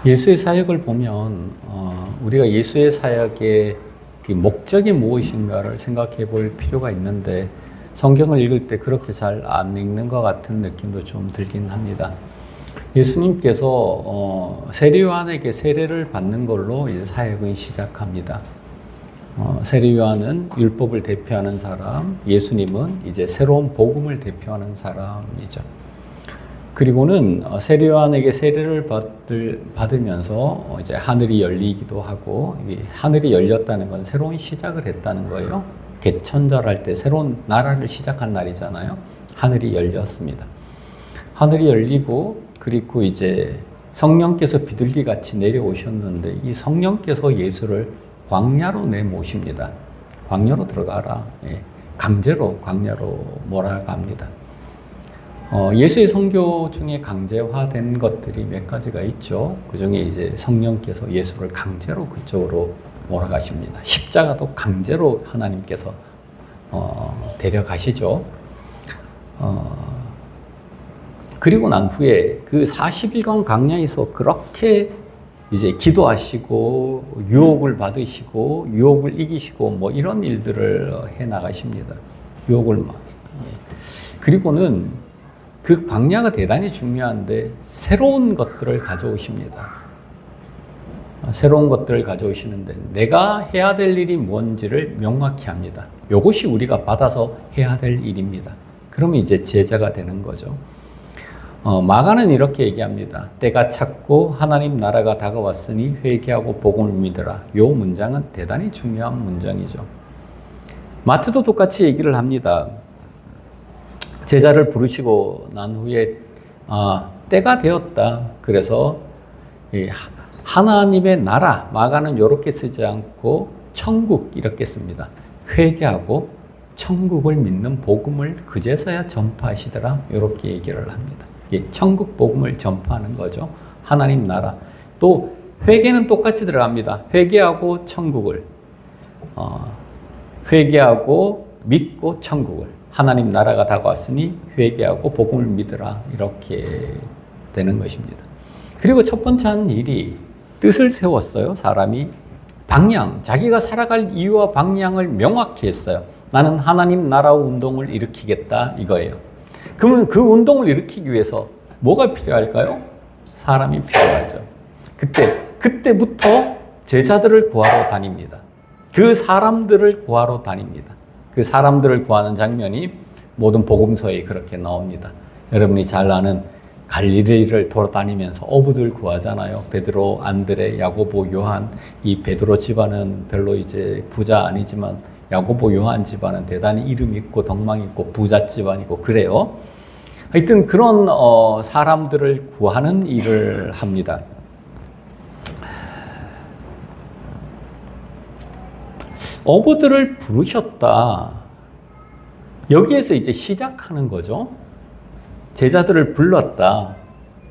예수의 사역을 보면 우리가 예수의 사역의 그 목적이 무엇인가를 생각해 볼 필요가 있는데 성경을 읽을 때 그렇게 잘 안 읽는 것 같은 느낌도 좀 들긴 합니다. 예수님께서 세례 요한에게 세례를 받는 걸로 이제 사역을 시작합니다. 세례 요한은 율법을 대표하는 사람, 예수님은 이제 새로운 복음을 대표하는 사람이죠. 그리고는 세례 요한에게 세례를 받으면서 이제 하늘이 열리기도 하고, 하늘이 열렸다는 건 새로운 시작을 했다는 거예요. 개천절할 때 새로운 나라를 시작한 날이잖아요. 하늘이 열렸습니다. 하늘이 열리고, 그리고 이제 성령께서 비둘기 같이 내려오셨는데 이 성령께서 예수를 광야로 내모십니다. 광야로 들어가라. 강제로 광야로 몰아갑니다. 예수의 선교 중에 강제화된 것들이 몇 가지가 있죠. 그 중에 이제 성령께서 예수를 강제로 그쪽으로 몰아가십니다. 십자가도 강제로 하나님께서 데려가시죠. 그리고 난 후에 그 40일간 광야에서 그렇게 이제 기도하시고 유혹을 받으시고 유혹을 이기시고 뭐 이런 일들을 해 나가십니다. 유혹을 막. 그리고는 그 광야가 대단히 중요한데 새로운 것들을 가져오십니다. 새로운 것들을 가져오시는데 내가 해야 될 일이 뭔지를 명확히 합니다. 이것이 우리가 받아서 해야 될 일입니다. 그러면 이제 제자가 되는 거죠. 마가는 이렇게 얘기합니다. 때가 찼고 하나님 나라가 다가왔으니 회개하고 복음을 믿으라. 이 문장은 대단히 중요한 문장이죠. 마태도 똑같이 얘기를 합니다. 제자를 부르시고 난 후에 때가 되었다. 그래서 하나님의 나라, 마가는 이렇게 쓰지 않고 천국 이렇게 씁니다. 회개하고 천국을 믿는 복음을 그제서야 전파하시더라. 이렇게 얘기를 합니다. 천국 복음을 전파하는 거죠. 하나님 나라. 또 회개는 똑같이 들어갑니다. 회개하고 천국을 회개하고 믿고 천국을 하나님 나라가 다가왔으니 회개하고 복음을 믿으라. 이렇게 되는 것입니다. 그리고 첫 번째 한 일이 뜻을 세웠어요. 사람이 방향, 자기가 살아갈 이유와 방향을 명확히 했어요. 나는 하나님 나라 운동을 일으키겠다 이거예요. 그러면 그 운동을 일으키기 위해서 뭐가 필요할까요? 사람이 필요하죠. 그때부터 제자들을 구하러 다닙니다. 그 사람들을 구하러 다닙니다. 그 사람들을 구하는 장면이 모든 복음서에 그렇게 나옵니다. 여러분이 잘 아는 갈릴리를 돌아다니면서 어부들 구하잖아요. 베드로, 안드레, 야고보, 요한. 이 베드로 집안은 별로 이제 부자 아니지만 야고보, 요한 집안은 대단히 이름 있고 덕망 있고 부자 집안이고 그래요. 하여튼 그런 사람들을 구하는 일을 합니다. 어부들을 부르셨다. 여기에서 이제 시작하는 거죠. 제자들을 불렀다.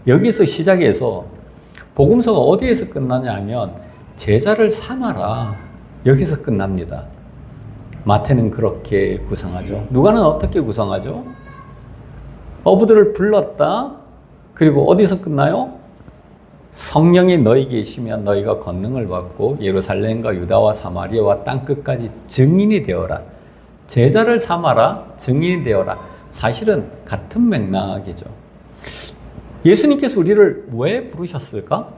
여기서 시작해서 복음서가 어디에서 끝나냐 하면 제자를 삼아라. 여기서 끝납니다. 마태는 그렇게 구성하죠. 누가는 어떻게 구성하죠? 어부들을 불렀다. 그리고 어디서 끝나요? 성령이 너희에게 계시면 너희가 권능을 받고 예루살렘과 유다와 사마리아와 땅끝까지 증인이 되어라. 제자를 삼아라. 증인이 되어라. 사실은 같은 맥락이죠. 예수님께서 우리를 왜 부르셨을까?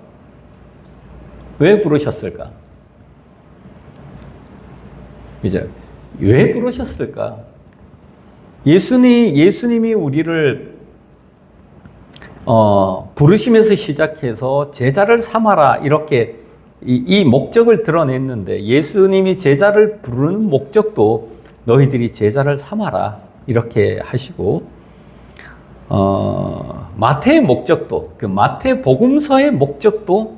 왜 부르셨을까? 이제 왜 부르셨을까? 예수님이 우리를 부르시면서 시작해서 제자를 삼아라 이렇게 이 목적을 드러냈는데 예수님이 제자를 부르는 목적도 너희들이 제자를 삼아라 이렇게 하시고 마태의 목적도 그 마태 복음서의 목적도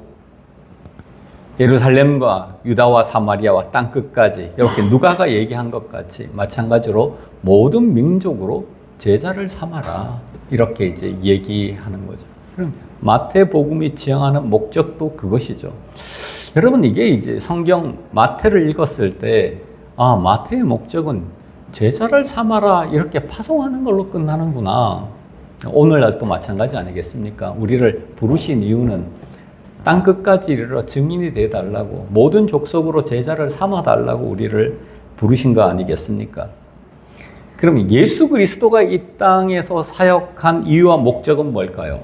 예루살렘과 유다와 사마리아와 땅끝까지 이렇게 누가가 얘기한 것 같이 마찬가지로 모든 민족으로 제자를 삼아라 이렇게 이제 얘기하는 거죠. 그럼 마태복음이 지향하는 목적도 그것이죠. 여러분 이게 이제 성경 마태를 읽었을 때 마태의 목적은 제자를 삼아라 이렇게 파송하는 걸로 끝나는구나. 오늘날도 마찬가지 아니겠습니까? 우리를 부르신 이유는 땅 끝까지 이르러 증인이 되어달라고, 모든 족속으로 제자를 삼아달라고 우리를 부르신 거 아니겠습니까? 그럼 예수 그리스도가 이 땅에서 사역한 이유와 목적은 뭘까요?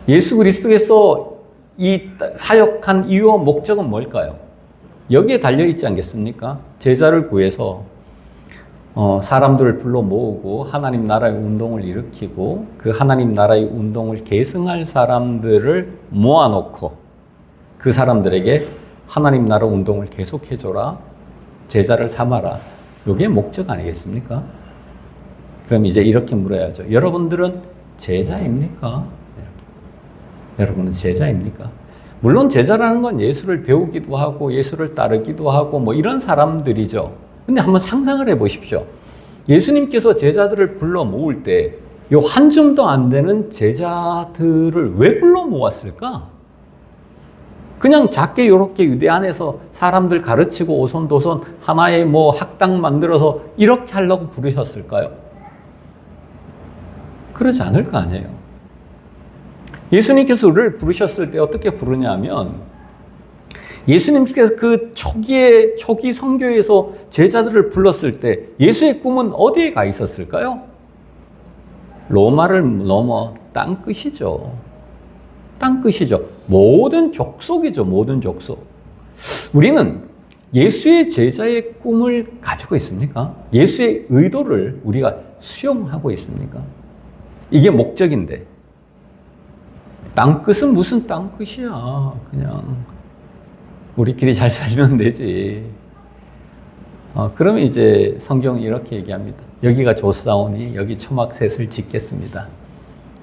예수 그리스도께서 이 사역한 이유와 목적은 뭘까요? 여기에 달려있지 않겠습니까? 제자를 구해서 사람들을 불러 모으고 하나님 나라의 운동을 일으키고 그 하나님 나라의 운동을 계승할 사람들을 모아놓고 그 사람들에게 하나님 나라 운동을 계속해줘라, 제자를 삼아라. 이게 목적 아니겠습니까? 그럼 이제 이렇게 물어야죠. 여러분들은 제자입니까? 여러분은 제자입니까? 물론 제자라는 건 예수를 배우기도 하고 예수를 따르기도 하고 뭐 이런 사람들이죠. 근데 한번 상상을 해 보십시오. 예수님께서 제자들을 불러 모을 때 이 한 줌도 안 되는 제자들을 왜 불러 모았을까? 그냥 작게 이렇게 유대 안에서 사람들 가르치고 오손도손 하나의 뭐 학당 만들어서 이렇게 하려고 부르셨을까요? 그러지 않을 거 아니에요. 예수님께서 우리를 부르셨을 때 어떻게 부르냐면 예수님께서 그 초기 선교에서 제자들을 불렀을 때 예수의 꿈은 어디에 가 있었을까요? 로마를 넘어 땅끝이죠. 땅끝이죠. 모든 족속이죠. 모든 족속. 우리는 예수의 제자의 꿈을 가지고 있습니까? 예수의 의도를 우리가 수용하고 있습니까? 이게 목적인데 땅끝은 무슨 땅끝이야. 그냥 우리끼리 잘 살면 되지. 그러면 이제 성경이 이렇게 얘기합니다. 여기가 조사오니 여기 초막셋을 짓겠습니다.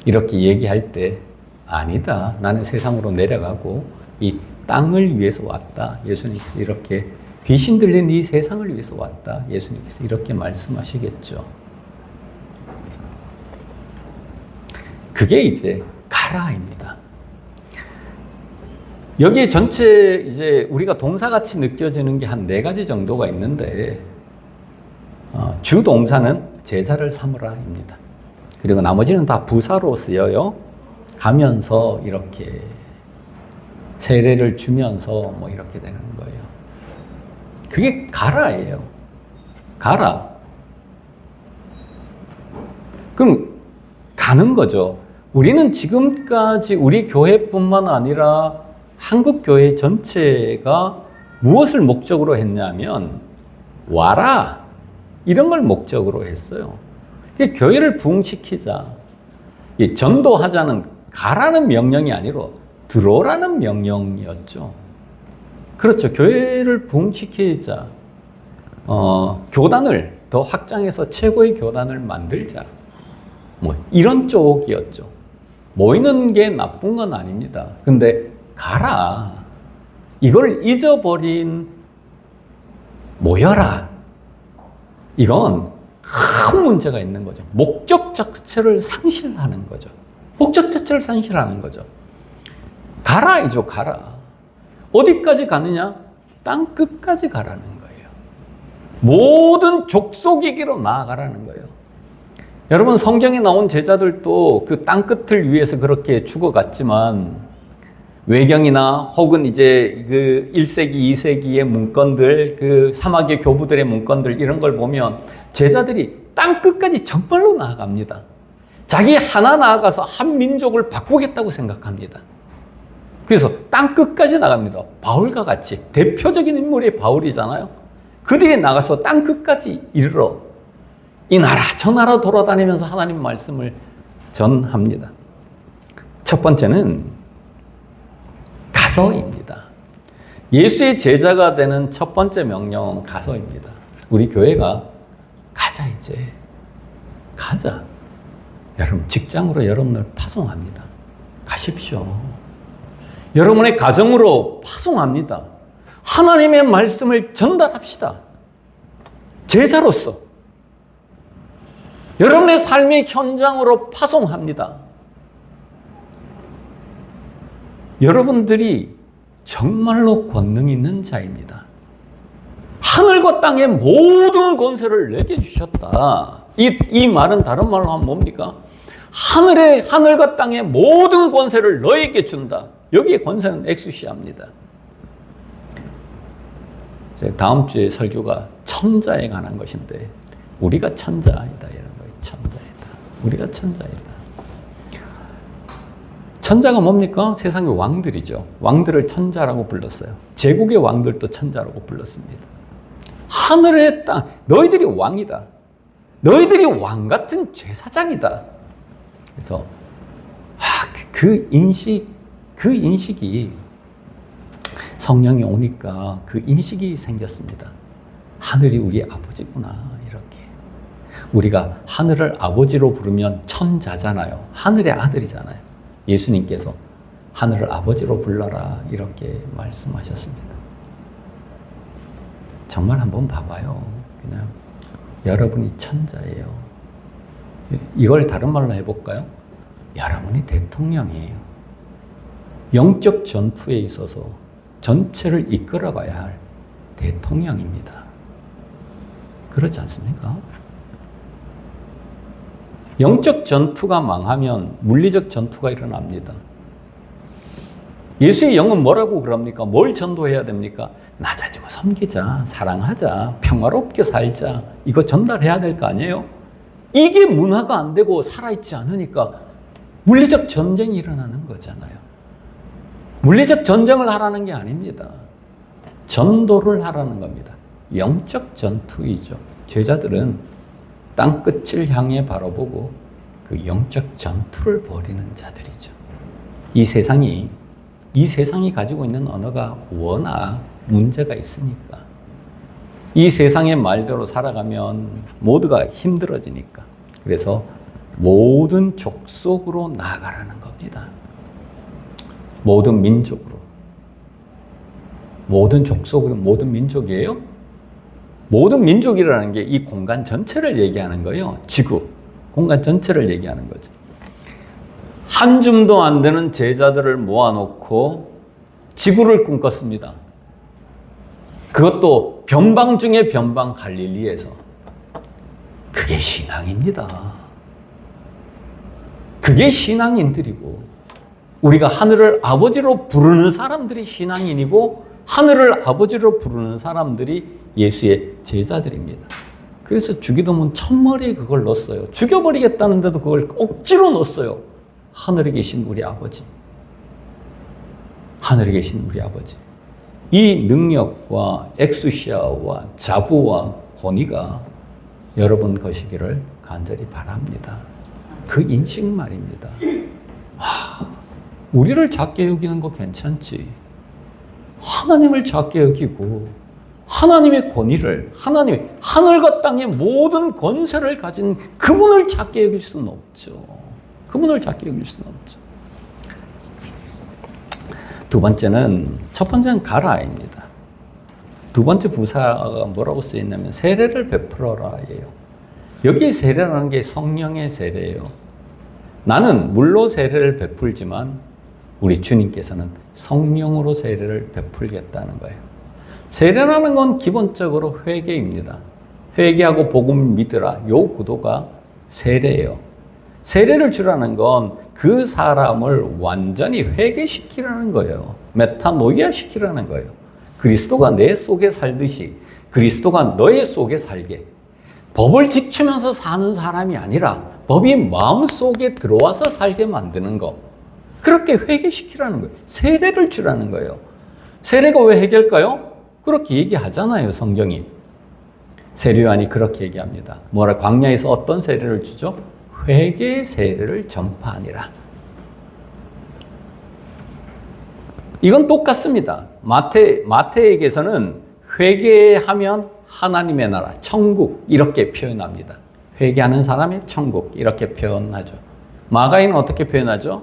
이렇게 얘기할 때 아니다. 나는 세상으로 내려가고 이 땅을 위해서 왔다. 예수님께서 이렇게 귀신 들린 이 세상을 위해서 왔다. 예수님께서 이렇게 말씀하시겠죠. 그게 이제 가라입니다. 여기에 전체 이제 우리가 동사같이 느껴지는 게 한 4가지 정도가 있는데 주 동사는 제자를 삼으라입니다. 그리고 나머지는 다 부사로 쓰여요. 가면서 이렇게 세례를 주면서 뭐 이렇게 되는 거예요. 그게 가라예요. 가라. 그럼 가는 거죠. 우리는 지금까지 우리 교회뿐만 아니라 한국 교회 전체가 무엇을 목적으로 했냐면 와라 이런 걸 목적으로 했어요. 교회를 부흥시키자. 전도하자는 가라는 명령이 아니라 들어오라는 명령이었죠. 그렇죠. 교회를 부흥시키자. 교단을 더 확장해서 최고의 교단을 만들자. 뭐 이런 쪽이었죠. 모이는 게 나쁜 건 아닙니다. 근데 가라. 이걸 잊어버린 모여라. 이건 큰 문제가 있는 거죠. 목적 자체를 상실하는 거죠. 목적 자체를 상실하는 거죠. 가라이죠, 가라. 어디까지 가느냐? 땅 끝까지 가라는 거예요. 모든 족속에게로 나아가라는 거예요. 여러분, 성경에 나온 제자들도 그 땅 끝을 위해서 그렇게 죽어갔지만 외경이나 혹은 이제 그 1세기, 2세기의 문건들, 그 사막의 교부들의 문건들 이런 걸 보면 제자들이 땅 끝까지 정말로 나아갑니다. 자기 하나 나아가서 한 민족을 바꾸겠다고 생각합니다. 그래서 땅 끝까지 나갑니다. 바울과 같이 대표적인 인물이 바울이잖아요. 그들이 나가서 땅 끝까지 이르러 이 나라 저 나라 돌아다니면서 하나님 말씀을 전합니다. 첫 번째는 가서입니다. 예수의 제자가 되는 첫 번째 명령은 가서입니다. 우리 교회가 가자 이제. 가자. 여러분 직장으로 여러분을 파송합니다. 가십시오. 여러분의 가정으로 파송합니다. 하나님의 말씀을 전달합시다. 제자로서. 여러분의 삶의 현장으로 파송합니다. 여러분들이 정말로 권능 있는 자입니다. 하늘과 땅의 모든 권세를 내게 주셨다. 이 말은 다른 말로 하면 뭡니까? 하늘과 땅의 모든 권세를 너에게 준다. 여기에 권세는 엑수시아입니다. 다음 주에 설교가 천자에 관한 것인데 우리가 천자이다 이런 거예요. 천자이다. 우리가 천자이다. 천자가 뭡니까? 세상의 왕들이죠. 왕들을 천자라고 불렀어요. 제국의 왕들도 천자라고 불렀습니다. 하늘의 땅, 너희들이 왕이다. 너희들이 왕 같은 제사장이다. 그래서 그 인식이 성령이 오니까 그 인식이 생겼습니다. 하늘이 우리 아버지구나 이렇게. 우리가 하늘을 아버지로 부르면 천자잖아요. 하늘의 아들이잖아요. 예수님께서 하늘을 아버지로 불러라 이렇게 말씀하셨습니다. 정말 한번 봐봐요. 그냥 여러분이 천자예요. 이걸 다른 말로 해볼까요? 여러분이 대통령이에요. 영적 전투에 있어서 전체를 이끌어가야 할 대통령입니다. 그렇지 않습니까? 영적 전투가 망하면 물리적 전투가 일어납니다. 예수의 영은 뭐라고 그럽니까? 뭘 전도해야 됩니까? 낮아지고 섬기자, 사랑하자, 평화롭게 살자. 이거 전달해야 될 거 아니에요? 이게 문화가 안 되고 살아있지 않으니까 물리적 전쟁이 일어나는 거잖아요. 물리적 전쟁을 하라는 게 아닙니다. 전도를 하라는 겁니다. 영적 전투이죠. 제자들은 땅끝을 향해 바라보고 그 영적 전투를 벌이는 자들이죠. 이 세상이 가지고 있는 언어가 워낙 문제가 있으니까 이 세상의 말대로 살아가면 모두가 힘들어지니까 그래서 모든 족속으로 나아가라는 겁니다. 모든 민족으로. 모든 족속으로 모든 민족이에요? 모든 민족이라는 게 이 공간 전체를 얘기하는 거예요. 지구, 공간 전체를 얘기하는 거죠. 한 줌도 안 되는 제자들을 모아놓고 지구를 꿈꿨습니다. 그것도 변방 중에 변방 갈릴리에서. 그게 신앙입니다. 그게 신앙인들이고 우리가 하늘을 아버지로 부르는 사람들이 신앙인이고 하늘을 아버지로 부르는 사람들이 예수의 제자들입니다. 그래서 주기도문 첫머리에 그걸 넣었어요. 죽여버리겠다는데도 그걸 억지로 넣었어요. 하늘에 계신 우리 아버지. 하늘에 계신 우리 아버지. 이 능력과 엑수시아와 자부와 권위가 여러분 것이기를 간절히 바랍니다. 그 인식 말입니다. 우리를 작게 여기는 거 괜찮지. 하나님을 작게 여기고 하나님의 권위를 하늘과 땅의 모든 권세를 가진 그분을 작게 여길 수는 없죠. 그분을 작게 여길 수는 없죠. 첫 번째는 가라입니다. 두 번째 부사가 뭐라고 쓰였냐면 세례를 베풀어라예요. 여기 세례라는 게 성령의 세례예요. 나는 물로 세례를 베풀지만 우리 주님께서는 성령으로 세례를 베풀겠다는 거예요. 세례라는 건 기본적으로 회개입니다. 회개하고 복음을 믿으라. 요 구도가 세례예요. 세례를 주라는 건 그 사람을 완전히 회개시키라는 거예요. 메타노이아 시키라는 거예요. 그리스도가 내 속에 살듯이 그리스도가 너의 속에 살게. 법을 지키면서 사는 사람이 아니라 법이 마음속에 들어와서 살게 만드는 거. 그렇게 회개시키라는 거예요. 세례를 주라는 거예요. 세례가 왜 회개일까요? 그렇게 얘기하잖아요, 성경이. 세례요한이 그렇게 얘기합니다. 뭐라 광야에서 어떤 세례를 주죠? 회개의 세례를 전파하니라. 이건 똑같습니다. 마태에게서는 회개하면 하나님의 나라, 천국 이렇게 표현합니다. 회개하는 사람의 천국 이렇게 표현하죠. 마가에는 어떻게 표현하죠?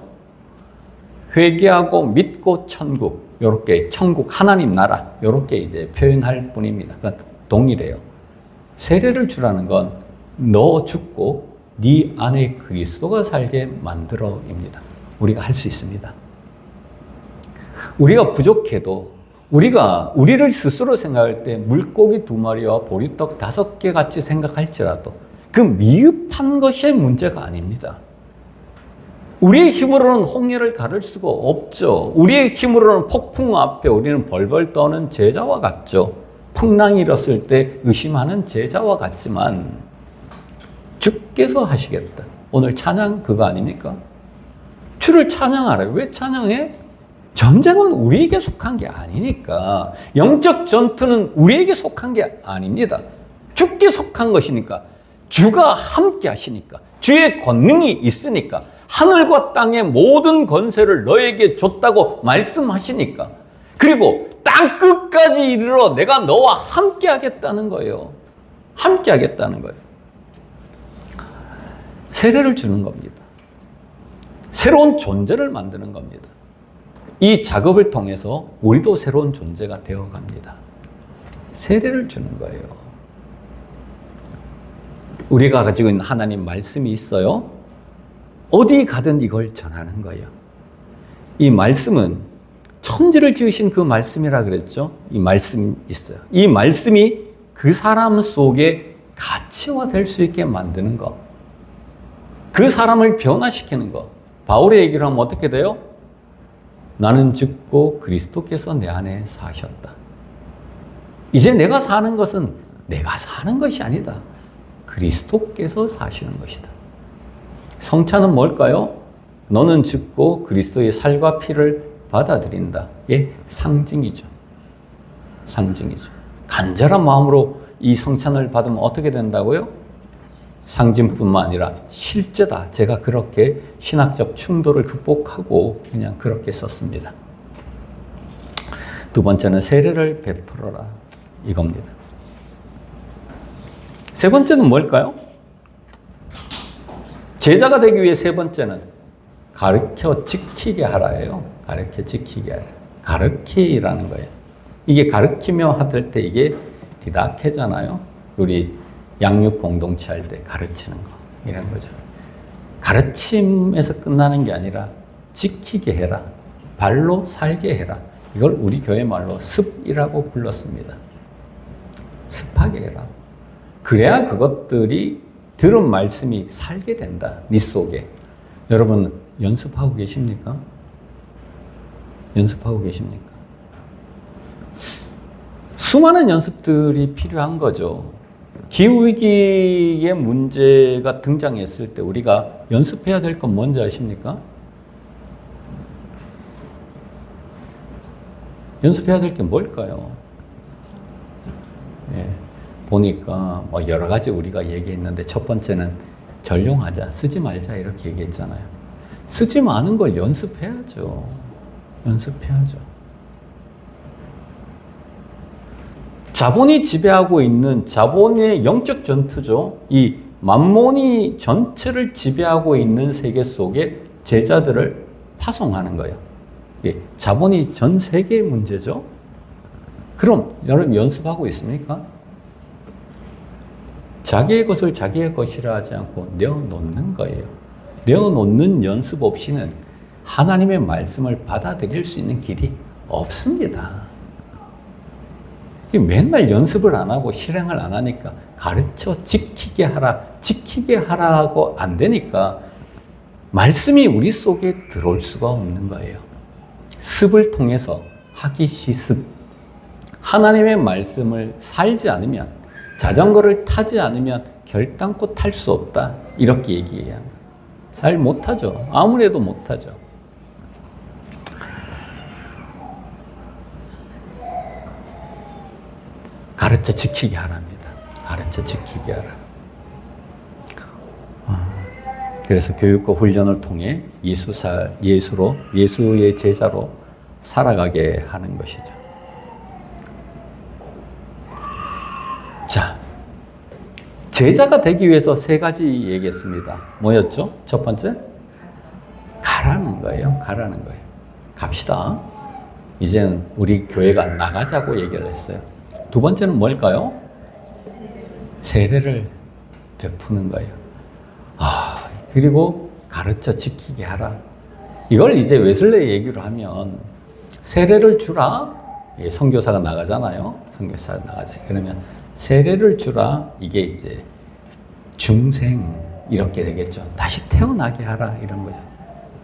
회개하고 믿고 천국, 이렇게 천국 하나님 나라 이렇게 이제 표현할 뿐입니다. 그러니까 동일해요. 세례를 주라는 건 너 죽고 네 안에 그리스도가 살게 만들어입니다. 우리가 할 수 있습니다. 우리가 부족해도 우리를 스스로 생각할 때 물고기 2마리와 보리떡 5개 같이 생각할지라도 그 미흡한 것이 문제가 아닙니다. 우리의 힘으로는 홍해를 가를 수가 없죠. 우리의 힘으로는 폭풍 앞에 우리는 벌벌 떠는 제자와 같죠. 풍랑이 일었을 때 의심하는 제자와 같지만 주께서 하시겠다. 오늘 찬양 그거 아닙니까? 주를 찬양하라. 왜 찬양해? 전쟁은 우리에게 속한 게 아니니까. 영적 전투는 우리에게 속한 게 아닙니다. 주께 속한 것이니까. 주가 함께 하시니까. 주의 권능이 있으니까. 하늘과 땅의 모든 권세를 너에게 줬다고 말씀하시니까. 그리고 땅 끝까지 이르러 내가 너와 함께 하겠다는 거예요. 함께 하겠다는 거예요. 세례를 주는 겁니다. 새로운 존재를 만드는 겁니다. 이 작업을 통해서 우리도 새로운 존재가 되어갑니다. 세례를 주는 거예요. 우리가 가지고 있는 하나님 말씀이 있어요. 어디 가든 이걸 전하는 거예요. 이 말씀은 천지를 지으신 그 말씀이라 그랬죠. 이 말씀이 있어요. 이 말씀이 그 사람 속에 가치화될 수 있게 만드는 것. 그 사람을 변화시키는 것. 바울의 얘기를 하면 어떻게 돼요? 나는 죽고 그리스도께서 내 안에 사셨다. 이제 내가 사는 것은 내가 사는 것이 아니다. 그리스도께서 사시는 것이다. 성찬은 뭘까요? 너는 죽고 그리스도의 살과 피를 받아들인다. 예, 상징이죠. 상징이죠. 간절한 마음으로 이 성찬을 받으면 어떻게 된다고요? 상징뿐만 아니라 실제다. 제가 그렇게 신학적 충돌을 극복하고 그냥 그렇게 썼습니다. 두 번째는 세례를 베풀어라. 이겁니다. 세 번째는 뭘까요? 제자가 되기 위해 세 번째는 가르쳐 지키게 하라예요. 가르쳐 지키게 하라. 가르치라는 거예요. 이게 가르치며 하들 때 이게 디다케잖아요. 우리 양육 공동체 할 때 가르치는 거 이런 거죠. 가르침에서 끝나는 게 아니라 지키게 해라. 발로 살게 해라. 이걸 우리 교회 말로 습이라고 불렀습니다. 습하게 해라. 그래야 그것들이 들은 말씀이 살게 된다. 네 속에. 여러분 연습하고 계십니까? 연습하고 계십니까? 수많은 연습들이 필요한 거죠. 기후위기의 문제가 등장했을 때 우리가 연습해야 될 건 뭔지 아십니까? 연습해야 될 게 뭘까요? 예, 보니까 뭐 여러 가지 우리가 얘기했는데 첫 번째는 전용하자, 쓰지 말자 이렇게 얘기했잖아요. 쓰지 마는 걸 연습해야죠. 연습해야죠. 자본이 지배하고 있는 자본의 영적 전투죠. 이 만몬이 전체를 지배하고 있는 세계 속에 제자들을 파송하는 거예요. 예, 자본이 전 세계의 문제죠. 그럼 여러분 연습하고 있습니까? 자기의 것을 자기의 것이라 하지 않고 내어놓는 거예요. 내어놓는 연습 없이는 하나님의 말씀을 받아들일 수 있는 길이 없습니다. 맨날 연습을 안 하고 실행을 안 하니까 가르쳐 지키게 하라, 지키게 하라고 안 되니까 말씀이 우리 속에 들어올 수가 없는 거예요. 습을 통해서 하기시습. 하나님의 말씀을 살지 않으면, 자전거를 타지 않으면 결단코 탈 수 없다. 이렇게 얘기해야 합니다. 잘 못하죠. 아무래도 못하죠. 가르쳐 지키게 하랍니다. 가르쳐 지키게 하라. 그래서 교육과 훈련을 통해 예수의 제자로 살아가게 하는 것이죠. 자, 제자가 되기 위해서 세 가지 얘기했습니다. 뭐였죠? 첫 번째? 가라는 거예요. 가라는 거예요. 갑시다. 이제는 우리 교회가 나가자고 얘기를 했어요. 두 번째는 뭘까요? 세례를 베푸는 거예요. 그리고 가르쳐 지키게 하라. 이걸 이제 웨슬레 얘기로 하면 세례를 주라. 선교사가 나가잖아요. 선교사가 나가자. 그러면 세례를 주라. 이게 이제 중생 이렇게 되겠죠. 다시 태어나게 하라 이런 거죠.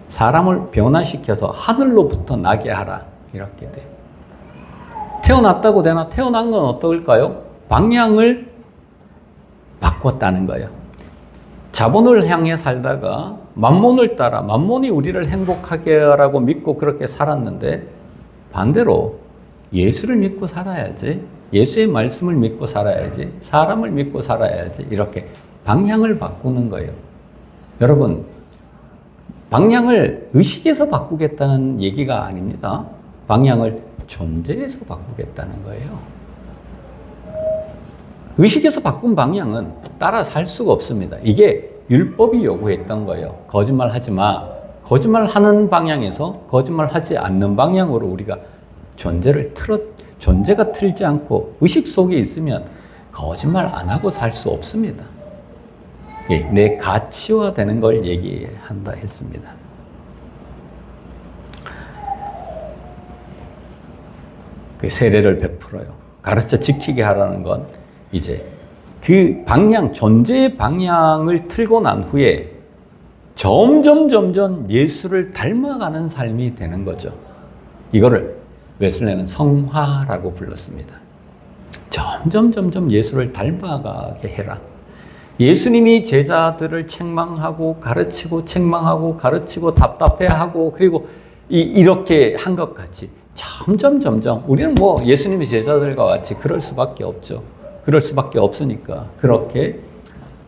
사람을 변화시켜서 하늘로부터 나게 하라. 이렇게 돼요. 태어났다고 되나? 태어난 건 어떨까요? 방향을 바꿨다는 거예요. 자본을 향해 살다가 만몬을 따라 만몬이 우리를 행복하게 하라고 믿고 그렇게 살았는데 반대로 예수를 믿고 살아야지, 예수의 말씀을 믿고 살아야지, 사람을 믿고 살아야지, 이렇게 방향을 바꾸는 거예요. 여러분, 방향을 의식에서 바꾸겠다는 얘기가 아닙니다. 방향을 존재에서 바꾸겠다는 거예요. 의식에서 바꾼 방향은 따라 살 수가 없습니다. 이게 율법이 요구했던 거예요. 거짓말하지 마. 거짓말하는 방향에서 거짓말하지 않는 방향으로 우리가 존재가 틀지 않고 의식 속에 있으면 거짓말 안 하고 살 수 없습니다. 내 가치화되는 걸 얘기한다 했습니다. 그 세례를 베풀어요. 가르쳐 지키게 하라는 건 이제 그 방향, 존재의 방향을 틀고 난 후에 점점 예수를 닮아가는 삶이 되는 거죠. 이거를 웨슬레는 성화라고 불렀습니다. 점점 예수를 닮아가게 해라. 예수님이 제자들을 책망하고 가르치고 책망하고 가르치고 답답해하고 그리고 이렇게 한 것 같이 점점 우리는 뭐 예수님의 제자들과 같이 그럴 수밖에 없죠. 그럴 수밖에 없으니까 그렇게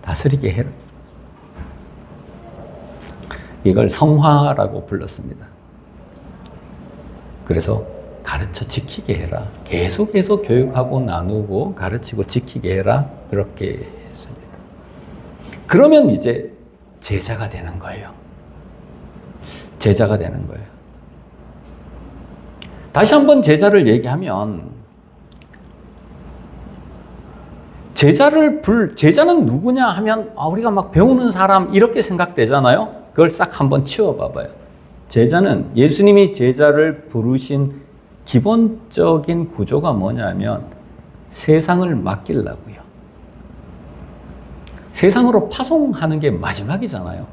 다스리게 해라. 이걸 성화라고 불렀습니다. 그래서 가르쳐 지키게 해라. 계속해서 교육하고 나누고 가르치고 지키게 해라. 그렇게 했습니다. 그러면 이제 제자가 되는 거예요. 제자가 되는 거예요. 다시 한번 제자를 얘기하면 제자는 누구냐 하면 우리가 막 배우는 사람 이렇게 생각되잖아요. 그걸 싹 한번 치워봐봐요. 제자는 예수님이 제자를 부르신 기본적인 구조가 뭐냐면 세상을 맡기려고요. 세상으로 파송하는 게 마지막이잖아요.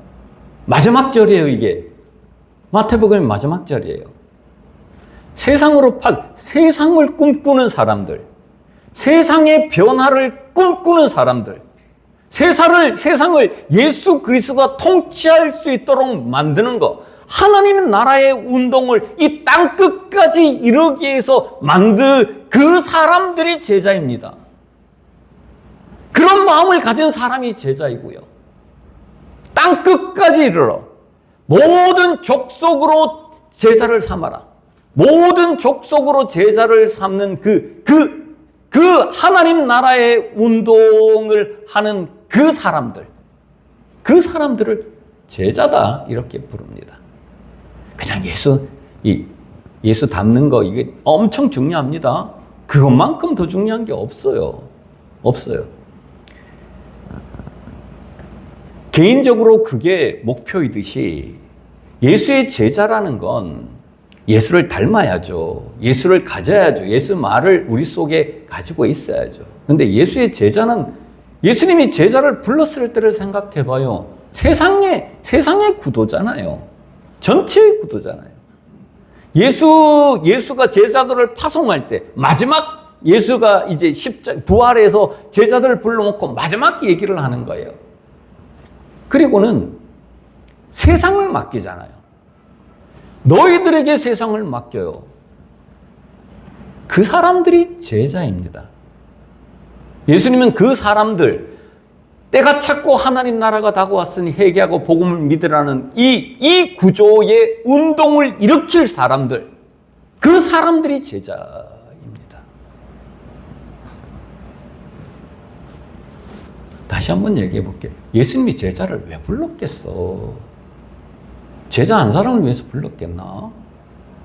마지막 절이에요, 이게. 마태복음의 마지막 절이에요. 세상을 꿈꾸는 사람들, 세상의 변화를 꿈꾸는 사람들, 세상을 예수 그리스도가 통치할 수 있도록 만드는 것, 하나님의 나라의 운동을 이 땅 끝까지 이루기 위해서 만든 그 사람들이 제자입니다. 그런 마음을 가진 사람이 제자이고요. 땅 끝까지 이르러 모든 족속으로 제자를 삼아라. 모든 족속으로 제자를 삼는 그 하나님 나라의 운동을 하는 그 사람들을 제자다 이렇게 부릅니다. 그냥 예수 닮는 거 이게 엄청 중요합니다. 그것만큼 더 중요한 게 없어요. 개인적으로 그게 목표이듯이 예수의 제자라는 건 예수를 닮아야죠. 예수를 가져야죠. 예수 말을 우리 속에 가지고 있어야죠. 근데 예수의 제자는 예수님이 제자를 불렀을 때를 생각해 봐요. 세상의 구도잖아요. 전체의 구도잖아요. 예수가 제자들을 파송할 때 마지막 예수가 이제 부활해서 제자들을 불러놓고 마지막 얘기를 하는 거예요. 그리고는 세상을 맡기잖아요. 너희들에게 세상을 맡겨요. 그 사람들이 제자입니다. 예수님은 그 사람들, 때가 찼고 하나님 나라가 다가왔으니 회개하고 복음을 믿으라는 이 구조의 운동을 일으킬 사람들, 그 사람들이 제자입니다. 다시 한번 얘기해 볼게요. 예수님이 제자를 왜 불렀겠어? 제자 한 사람을 위해서 불렀겠나?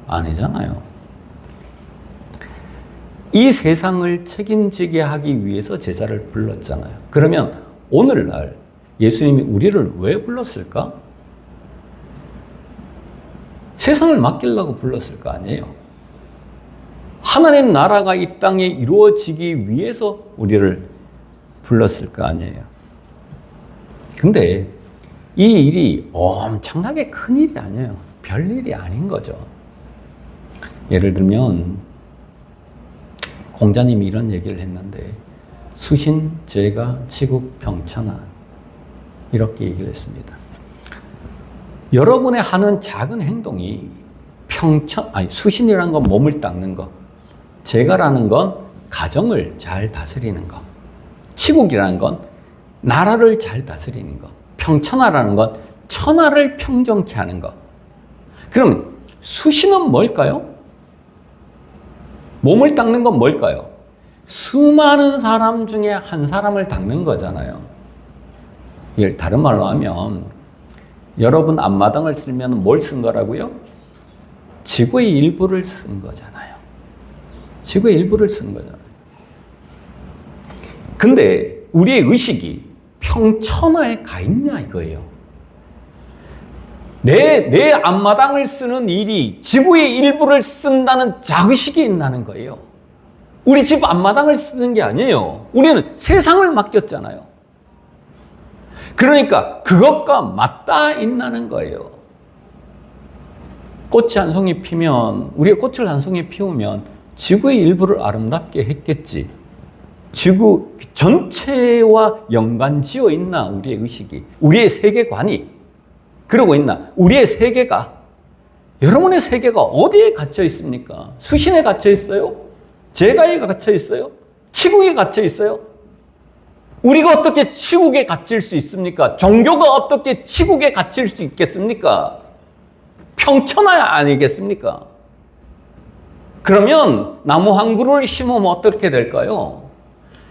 아니잖아요. 이 세상을 책임지게 하기 위해서 제자를 불렀잖아요. 그러면 오늘날 예수님이 우리를 왜 불렀을까? 세상을 맡기려고 불렀을 거 아니에요. 하나님 나라가 이 땅에 이루어지기 위해서 우리를 불렀을 거 아니에요. 근데 이 일이 엄청나게 큰 일이 아니에요. 별일이 아닌 거죠. 예를 들면 공자님이 이런 얘기를 했는데 수신, 제가, 치국, 병천하 이렇게 얘기를 했습니다. 여러분의 하는 작은 행동이 수신이라는 건 몸을 닦는 거, 제가라는 건 가정을 잘 다스리는 거, 치국이라는 건 나라를 잘 다스리는 거, 평천하라는 건 천하를 평정케 하는 거. 그럼 수신은 뭘까요? 몸을 닦는 건 뭘까요? 수많은 사람 중에 한 사람을 닦는 거잖아요. 이걸 다른 말로 하면 여러분 앞마당을 쓰면 뭘 쓴 거라고요? 지구의 일부를 쓴 거잖아요. 지구의 일부를 쓴 거잖아요. 근데 우리의 의식이 평천하에 가 있냐 이거예요. 내 앞마당을 쓰는 일이 지구의 일부를 쓴다는 자의식이 있다는 거예요. 우리 집 앞마당을 쓰는 게 아니에요. 우리는 세상을 맡겼잖아요. 그러니까 그것과 맞닿아 있다는 거예요. 꽃이 한 송이 피면, 우리가 꽃을 한 송이 피우면 지구의 일부를 아름답게 했겠지. 지구 전체와 연관지어 있나 우리의 의식이, 우리의 세계관이 그러고 있나? 우리의 세계가, 여러분의 세계가 어디에 갇혀 있습니까? 수신에 갇혀 있어요? 제가에 갇혀 있어요? 치국에 갇혀 있어요? 우리가 어떻게 치국에 갇힐 수 있습니까? 종교가 어떻게 치국에 갇힐 수 있겠습니까? 평천하 아니겠습니까? 그러면 나무 한 그루를 심으면 어떻게 될까요?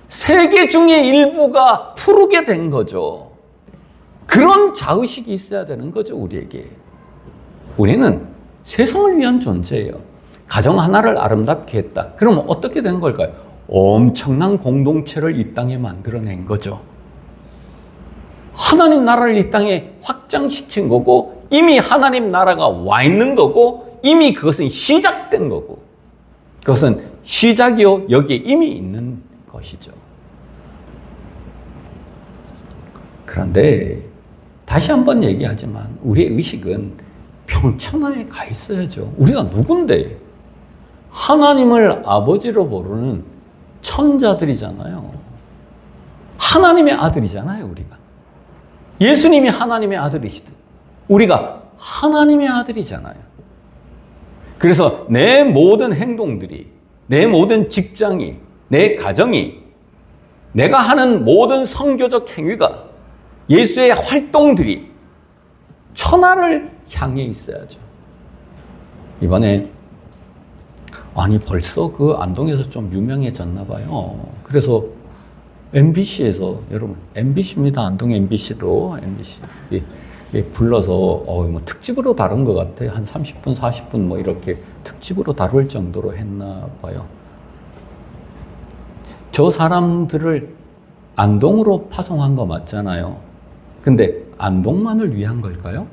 세계 중에 일부가 푸르게 된 거죠. 그런 자의식이 있어야 되는 거죠, 우리에게. 우리는 세상을 위한 존재예요. 가정 하나를 아름답게 했다. 그러면 어떻게 된 걸까요? 엄청난 공동체를 이 땅에 만들어낸 거죠. 하나님 나라를 이 땅에 확장시킨 거고, 이미 하나님 나라가 와 있는 거고, 이미 그것은 시작된 거고, 그것은 시작이요, 여기에 이미 있는 것이죠. 그런데 다시 한번 얘기하지만 우리의 의식은 평천하에 가 있어야죠. 우리가 누군데? 하나님을 아버지로 부르는 천자들이잖아요. 하나님의 아들이잖아요, 우리가. 예수님이 하나님의 아들이시듯 우리가 하나님의 아들이잖아요. 그래서 내 모든 행동들이, 내 모든 직장이, 내 가정이, 내가 하는 모든 선교적 행위가, 예수의 활동들이 천하를 향해 있어야죠. 이번에 벌써 그 안동에서 좀 유명해졌나 봐요. 그래서 MBC에서, 여러분 MBC입니다. 안동 MBC도 MBC 불러서 뭐 특집으로 다룬 것 같아요. 한 30분, 40분 뭐 이렇게 특집으로 다룰 정도로 했나 봐요. 저 사람들을 안동으로 파송한 거 맞잖아요. 근데 안동만을 위한 걸까요?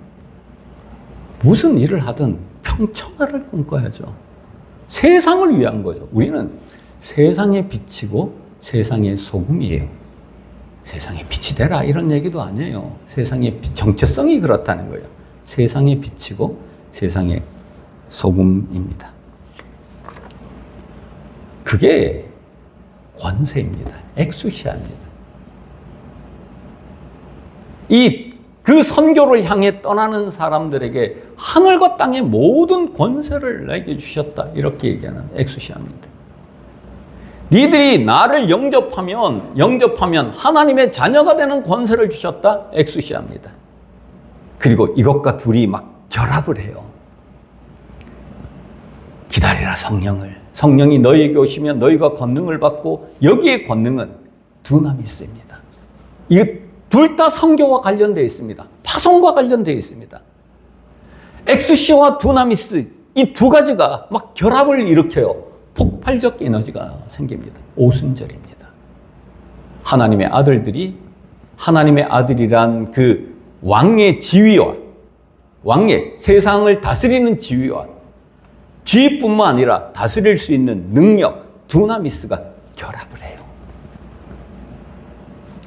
무슨 일을 하든 평천하를 꿈꿔야죠. 세상을 위한 거죠. 우리는 세상의 빛이고 세상의 소금이에요. 세상에 빛이 되라 이런 얘기도 아니에요. 세상의 정체성이 그렇다는 거예요. 세상의 빛이고 세상의 소금입니다. 그게 권세입니다. 엑수시아입니다. 그 선교를 향해 떠나는 사람들에게 하늘과 땅의 모든 권세를 내게 주셨다. 이렇게 얘기하는 엑수시아입니다. 니들이 나를 영접하면 하나님의 자녀가 되는 권세를 주셨다. 엑수시아입니다. 그리고 이것과 둘이 막 결합을 해요. 기다리라 성령이 너희에게 오시면 너희가 권능을 받고, 여기에 권능은 두나미스입니다. 이 둘 다 선교와 관련되어 있습니다. 파송과 관련되어 있습니다. 엑수시아와 두나미스, 이 두 가지가 막 결합을 일으켜요. 폭발적 에너지가 생깁니다. 오순절입니다. 하나님의 아들들이 하나님의 아들이란 그 왕의 지위와, 왕의 세상을 다스리는 지위와 지위뿐만 아니라 다스릴 수 있는 능력, 두나미스가 결합을 해요.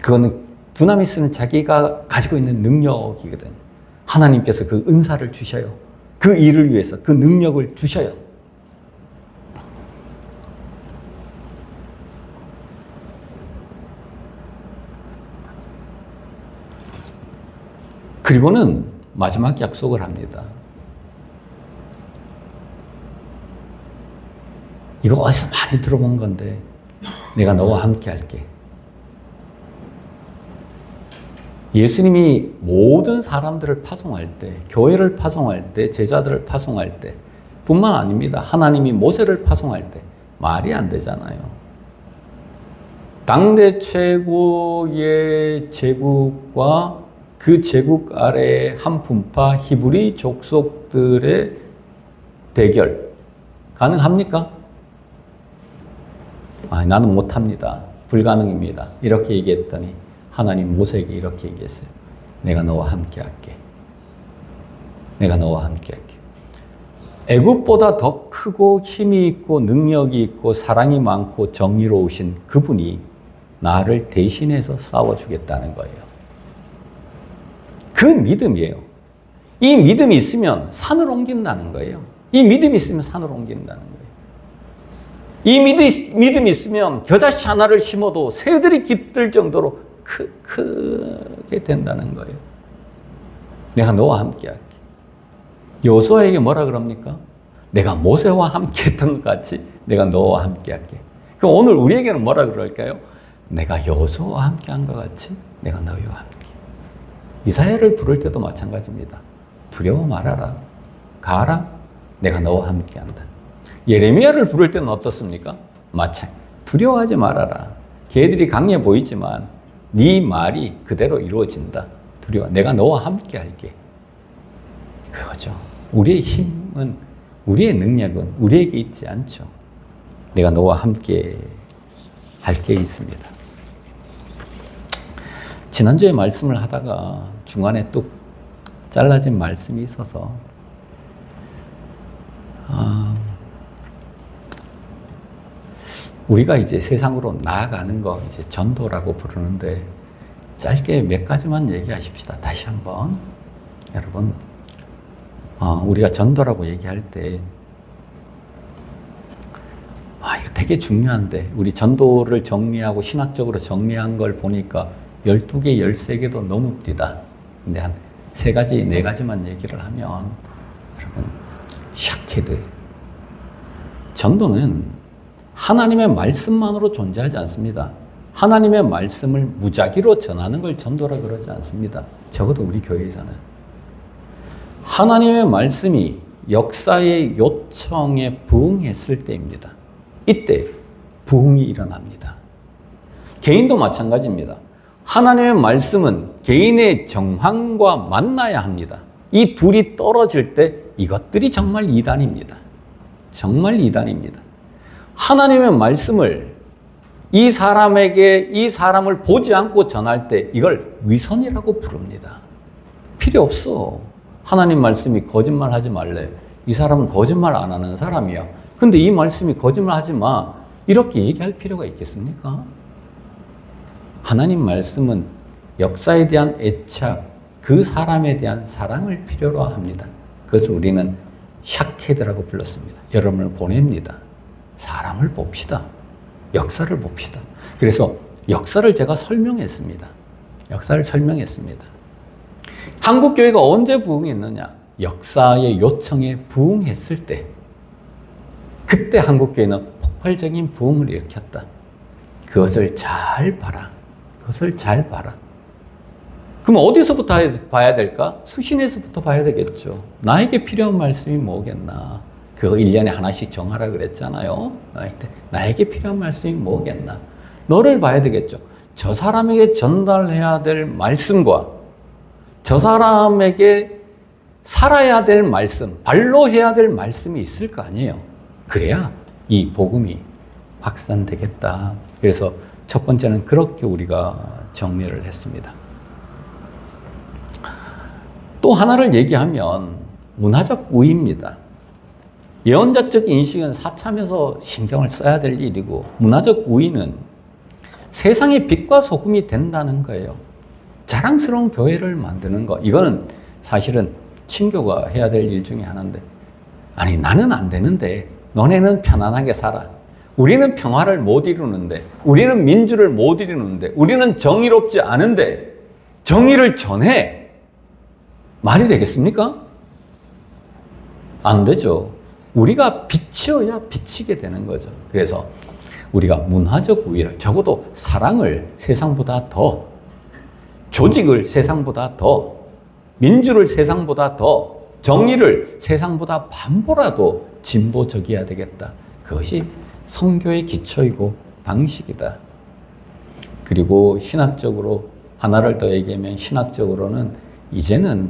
그거는 두나미스는 자기가 가지고 있는 능력이거든. 하나님께서 그 은사를 주셔요. 그 일을 위해서 그 능력을 주셔요. 그리고는 마지막 약속을 합니다. 이거 어디서 많이 들어본 건데 내가 너와 함께 할게. 예수님이 모든 사람들을 파송할 때, 교회를 파송할 때, 제자들을 파송할 때 뿐만 아닙니다. 하나님이 모세를 파송할 때 말이 안 되잖아요. 당대 최고의 제국과 그 제국 아래의 한 분파 히브리 족속들의 대결 가능합니까? 나는 못합니다. 불가능입니다. 이렇게 얘기했더니 하나님 모세에게 이렇게 얘기했어요. 내가 너와 함께 할게. 내가 너와 함께 할게. 애굽보다 더 크고 힘이 있고 능력이 있고 사랑이 많고 정의로우신 그분이 나를 대신해서 싸워주겠다는 거예요. 그 믿음이에요. 이 믿음이 있으면 산을 옮긴다는 거예요. 이 믿음이 있으면 산을 옮긴다는 거예요. 이 믿음이 있으면 겨자씨 하나를 심어도 새들이 깃들 정도로 크게 된다는 거예요. 내가 너와 함께 할게. 여호수아에게 뭐라 그럽니까? 내가 모세와 함께 했던 것 같이 내가 너와 함께 할게. 그럼 오늘 우리에게는 뭐라 그럴까요? 내가 여호수아와 함께 한 것 같이 내가 너희와 함께. 이사야를 부를 때도 마찬가지입니다. 두려워 말아라. 가라. 내가 너와 함께 한다. 예레미야를 부를 때는 어떻습니까? 두려워하지 말아라. 걔들이 강해 보이지만 네 말이 그대로 이루어진다. 두려워. 내가 너와 함께 할게. 그거죠. 우리의 힘은, 우리의 능력은 우리에게 있지 않죠. 내가 너와 함께 할 게 있습니다. 지난주에 말씀을 하다가 중간에 뚝 잘라진 말씀이 있어서 우리가 이제 세상으로 나아가는 거 이제 전도라고 부르는데 짧게 몇 가지만 얘기하십시다. 다시 한번 여러분, 우리가 전도라고 얘기할 때 이거 되게 중요한데 우리 전도를 정리하고 신학적으로 정리한 걸 보니까 12개, 13개도 넘읍디다. 근데 한 3가지, 4가지만 얘기를 하면 여러분, 샤케드. 전도는 하나님의 말씀만으로 존재하지 않습니다. 하나님의 말씀을 무작위로 전하는 걸 전도라 그러지 않습니다. 적어도 우리 교회에서는. 하나님의 말씀이 역사의 요청에 부응했을 때입니다. 이때 부흥이 일어납니다. 개인도 마찬가지입니다. 하나님의 말씀은 개인의 정황과 만나야 합니다. 이 둘이 떨어질 때 이것들이 정말 이단입니다. 정말 이단입니다. 하나님의 말씀을 이 사람에게 이 사람을 보지 않고 전할 때 이걸 위선이라고 부릅니다. 필요 없어. 하나님 말씀이 거짓말하지 말래. 이 사람은 거짓말 안 하는 사람이야. 근데 이 말씀이 거짓말하지 마. 이렇게 얘기할 필요가 있겠습니까? 하나님 말씀은 역사에 대한 애착, 그 사람에 대한 사랑을 필요로 합니다. 그것을 우리는 샤케드라고 불렀습니다. 여러분을 보냅니다. 사람을 봅시다. 역사를 봅시다. 그래서 역사를 제가 설명했습니다. 역사를 설명했습니다. 한국교회가 언제 부흥했느냐? 역사의 요청에 부응했을 때, 그때 한국교회는 폭발적인 부흥을 일으켰다. 그것을 잘 봐라. 그것을 잘 봐라. 그럼 어디서부터 봐야 될까? 수신에서부터 봐야 되겠죠. 나에게 필요한 말씀이 뭐겠나? 그거 1년에 하나씩 정하라 그랬잖아요. 나에게 필요한 말씀이 뭐겠나? 너를 봐야 되겠죠. 저 사람에게 전달해야 될 말씀과 저 사람에게 살아야 될 말씀, 발로 해야 될 말씀이 있을 거 아니에요. 그래야 이 복음이 확산되겠다. 그래서 첫 번째는 그렇게 우리가 정리를 했습니다. 또 하나를 얘기하면 문화적 우위입니다. 예언자적 인식은 사참에서 신경을 써야 될 일이고, 문화적 우위는 세상의 빛과 소금이 된다는 거예요. 자랑스러운 교회를 만드는 거, 이거는 사실은 친교가 해야 될 일 중에 하나인데, 아니 나는 안 되는데 너네는 편안하게 살아. 우리는 평화를 못 이루는데, 우리는 민주를 못 이루는데, 우리는 정의롭지 않은데 정의를 전해. 말이 되겠습니까? 안 되죠. 우리가 비치어야 비치게 되는 거죠. 그래서 우리가 문화적 우위를, 적어도 사랑을 세상보다 더, 조직을 세상보다 더, 민주를 세상보다 더, 정의를 세상보다 반보라도 진보적이어야 되겠다. 그것이 선교의 기초이고 방식이다. 그리고 신학적으로 하나를 더 얘기하면, 신학적으로는 이제는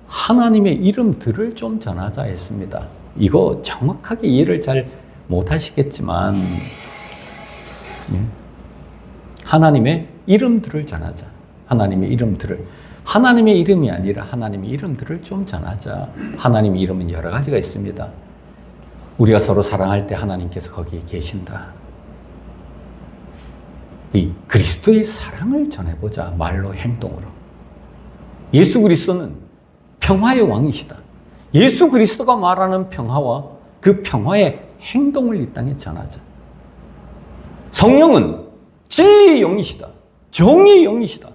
하나님의 이름들을 좀 전하자 했습니다. 이거 정확하게 이해를 잘 못하시겠지만 하나님의 이름들을 전하자. 하나님의 이름들을, 하나님의 이름이 아니라 하나님의 이름들을 좀 전하자. 하나님의 이름은 여러 가지가 있습니다. 우리가 서로 사랑할 때 하나님께서 거기에 계신다. 이 그리스도의 사랑을 전해보자. 말로, 행동으로. 예수 그리스도는 평화의 왕이시다. 예수 그리스도가 말하는 평화와 그 평화의 행동을 이 땅에 전하자. 성령은 진리의 영이시다. 정의의 영이시다.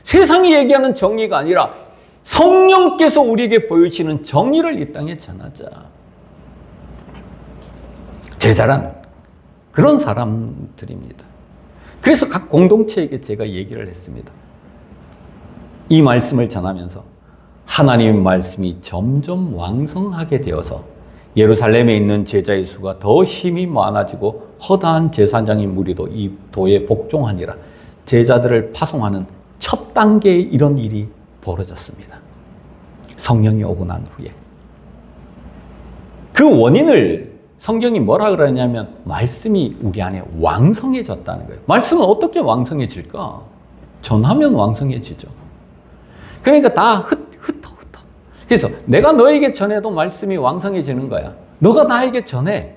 세상이 얘기하는 정의가 아니라 성령께서 우리에게 보여주시는 정의를 이 땅에 전하자. 제자란 그런 사람들입니다. 그래서 각 공동체에게 제가 얘기를 했습니다. 이 말씀을 전하면서 하나님의 말씀이 점점 왕성하게 되어서 예루살렘에 있는 제자의 수가 더 힘이 많아지고 허다한 제사장의 무리도 이 도에 복종하니라. 제자들을 파송하는 첫 단계의 이런 일이 벌어졌습니다. 성령이 오고 난 후에. 그 원인을 성경이 뭐라 그러냐면 말씀이 우리 안에 왕성해졌다는 거예요. 말씀은 어떻게 왕성해질까? 전하면 왕성해지죠. 그러니까 다 흩어. 그래서 내가 너에게 전해도 말씀이 왕성해지는 거야. 너가 나에게 전해.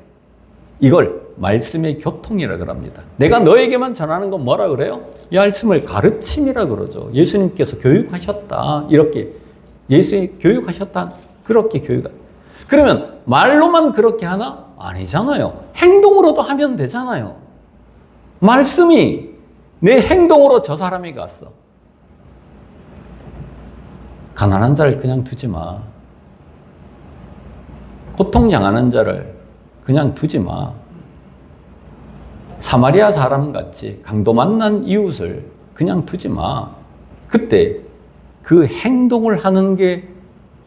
이걸 말씀의 교통이라고 합니다. 내가 너에게만 전하는 건 뭐라 그래요? 이 말씀을 가르침이라 그러죠. 예수님께서 교육하셨다. 이렇게 예수님이 교육하셨다. 그렇게 교육하다. 그러면 말로만 그렇게 하나? 아니잖아요. 행동으로도 하면 되잖아요. 말씀이 내 행동으로 저 사람이 갔어. 가난한 자를 그냥 두지 마. 고통당하는 자를 그냥 두지 마. 사마리아 사람같이 강도 만난 이웃을 그냥 두지 마. 그때 그 행동을 하는 게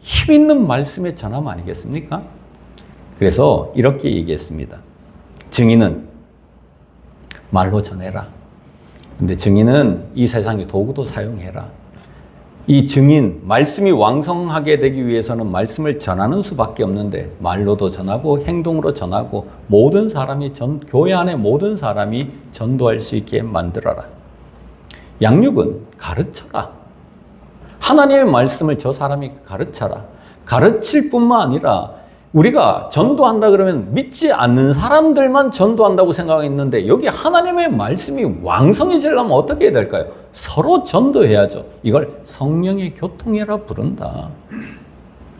힘 있는 말씀의 전함 아니겠습니까? 그래서 이렇게 얘기했습니다. 증인은 말로 전해라. 근데 증인은 이 세상의 도구도 사용해라. 이 증인, 말씀이 왕성하게 되기 위해서는 말씀을 전하는 수밖에 없는데 말로도 전하고 행동으로 전하고 모든 사람이 교회 안에 모든 사람이 전도할 수 있게 만들어라. 양육은 가르쳐라. 하나님의 말씀을 저 사람이 가르쳐라. 가르칠 뿐만 아니라 우리가 전도한다 그러면 믿지 않는 사람들만 전도한다고 생각했는데 여기 하나님의 말씀이 왕성해지려면 어떻게 해야 될까요? 서로 전도해야죠. 이걸 성령의 교통이라 부른다.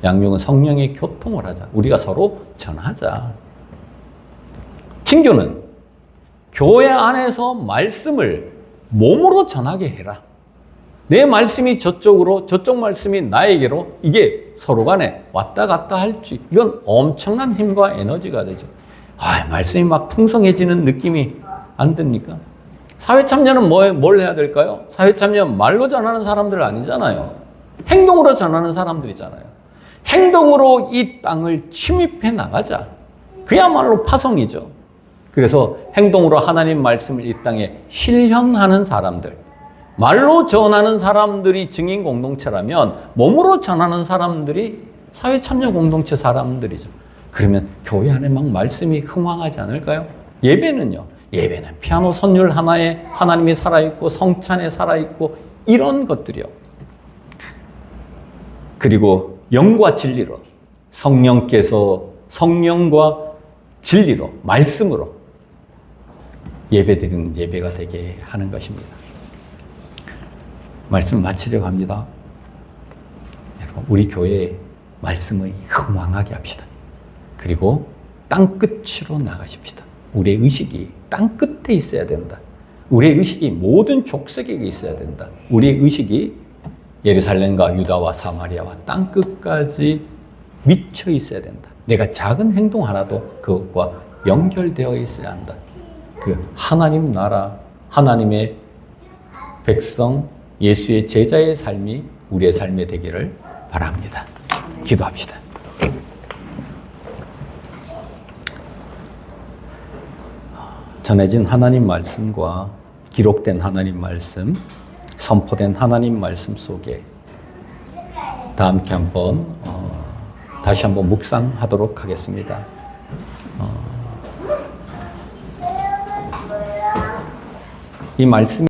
양육은 성령의 교통을 하자. 우리가 서로 전하자. 친교는 교회 안에서 말씀을 몸으로 전하게 해라. 내 말씀이 저쪽으로, 저쪽 말씀이 나에게로, 이게 서로 간에 왔다 갔다 할 수, 이건 엄청난 힘과 에너지가 되죠. 말씀이 막 풍성해지는 느낌이 안 듭니까? 사회참여는 뭘 해야 될까요? 사회참여는 말로 전하는 사람들 아니잖아요. 행동으로 전하는 사람들이잖아요. 행동으로 이 땅을 침입해 나가자. 그야말로 파송이죠. 그래서 행동으로 하나님 말씀을 이 땅에 실현하는 사람들, 말로 전하는 사람들이 증인 공동체라면 몸으로 전하는 사람들이 사회참여 공동체 사람들이죠. 그러면 교회 안에 막 말씀이 흥황하지 않을까요? 예배는요. 예배는 피아노 선율 하나에 하나님이 살아있고 성찬에 살아있고 이런 것들이요. 그리고 영과 진리로 성령께서 성령과 진리로 말씀으로 예배드리는 예배가 되게 하는 것입니다. 말씀을 마치려고 합니다. 여러분, 우리 교회에 말씀을 흥왕하게 합시다. 그리고 땅끝으로 나가십시다. 우리의 의식이 땅끝에 있어야 된다. 우리의 의식이 모든 족속에게 있어야 된다. 우리의 의식이 예루살렘과 유다와 사마리아와 땅끝까지 미쳐 있어야 된다. 내가 작은 행동 하나도 그것과 연결되어 있어야 한다. 그 하나님 나라, 하나님의 백성, 예수의 제자의 삶이 우리의 삶에 되기를 바랍니다. 기도합시다. 전해진 하나님 말씀과 기록된 하나님 말씀, 선포된 하나님 말씀 속에 다 함께 한번 다시 한번 묵상하도록 하겠습니다. 이 말씀이